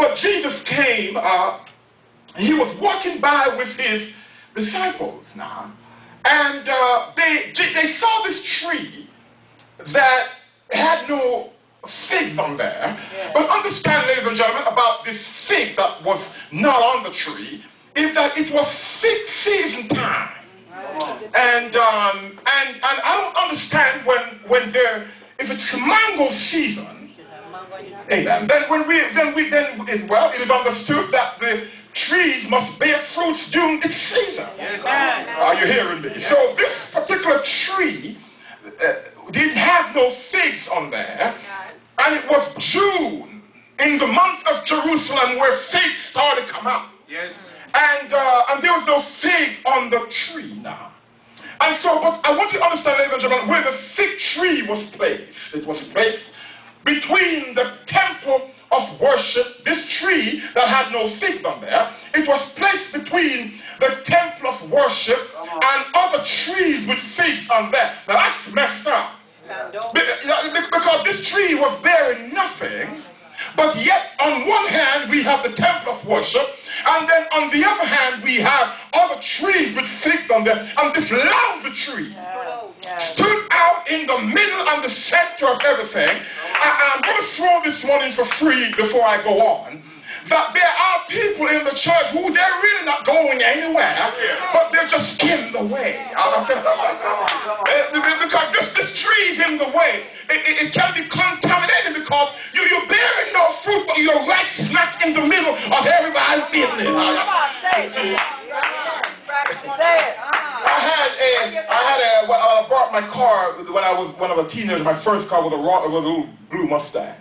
But Jesus came, he was walking by with his disciples now, and they saw this tree that had no figs on there. Yeah. But understand, ladies and gentlemen, about this fig that was not on the tree, is that it was fig season time. And I don't understand when if it's mango season, amen, then it is understood that the trees must bear fruits during its season. Yes. Are you hearing me? Yes. So this particular tree didn't have no figs on there, and it was June in the month of Jerusalem where figs started to come out. Yes. And there was no fig on the tree now. And so, but I want you to understand, ladies and gentlemen, where the fig tree was placed. It was placed between the temple of worship, this tree that had no figs on there. It was placed between the temple of worship and other trees with figs on there. Now that's messed up. Because this tree was bearing nothing. But yet, on one hand, we have the temple of worship, and then on the other hand, we have other trees with figs on them. And this lousy tree stood out in the middle and the center of everything. I'm going to throw this one in for free before I go on. That there are people in the church who they're really not going anywhere, but they're just in the way. Because this tree is in the way. It can be contaminated because you're bearing no fruit, but you're right smack in the middle of everybody's business. I bought my car when I was a teenager. My first car was a little blue Mustang,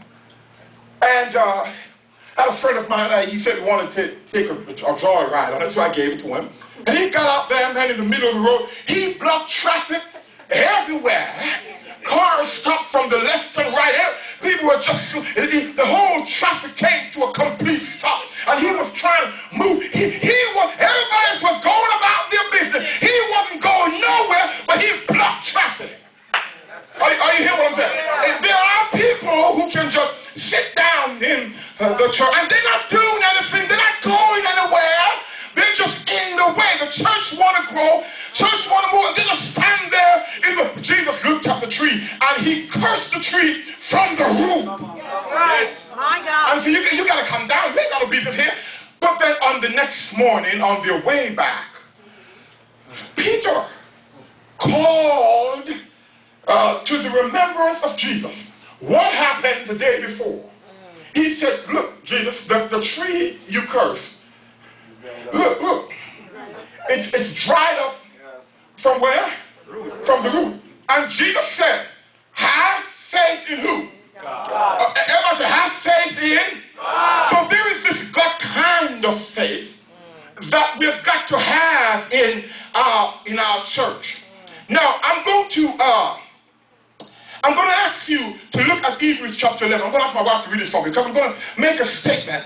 and I had a friend of mine, he said he wanted to take a joyride on it, so I gave it to him. And he got out there, man, in the middle of the road. He blocked traffic everywhere. Cars stopped from the left and right. People were just, the whole traffic came to a complete stop. And he was trying to move. Everybody was going about their business. He wasn't going nowhere, but he blocked traffic. Are you hearing what I'm saying? And there are people who can just sit down in the church, and they're not doing anything. They're not going anywhere. They're just in the way. The church want to grow. Church want to move. They just stand there. Jesus looked at the tree, and he cursed the tree from the root. Right. My God. And so you got to come down. They got to be here. But then on the next morning, on their way back, Peter called to the remembrance of Jesus what happened the day before. He said, look, Jesus, the tree you cursed, look, it's dried up from where? From the root. And Jesus said, have faith in who? Everybody say, have faith in? So there is this God kind of faith that we've got to have in our church. Now, I'm going to ask you to look at Hebrews chapter 11. I'm going to ask my wife to read it for me because I'm going to make a statement.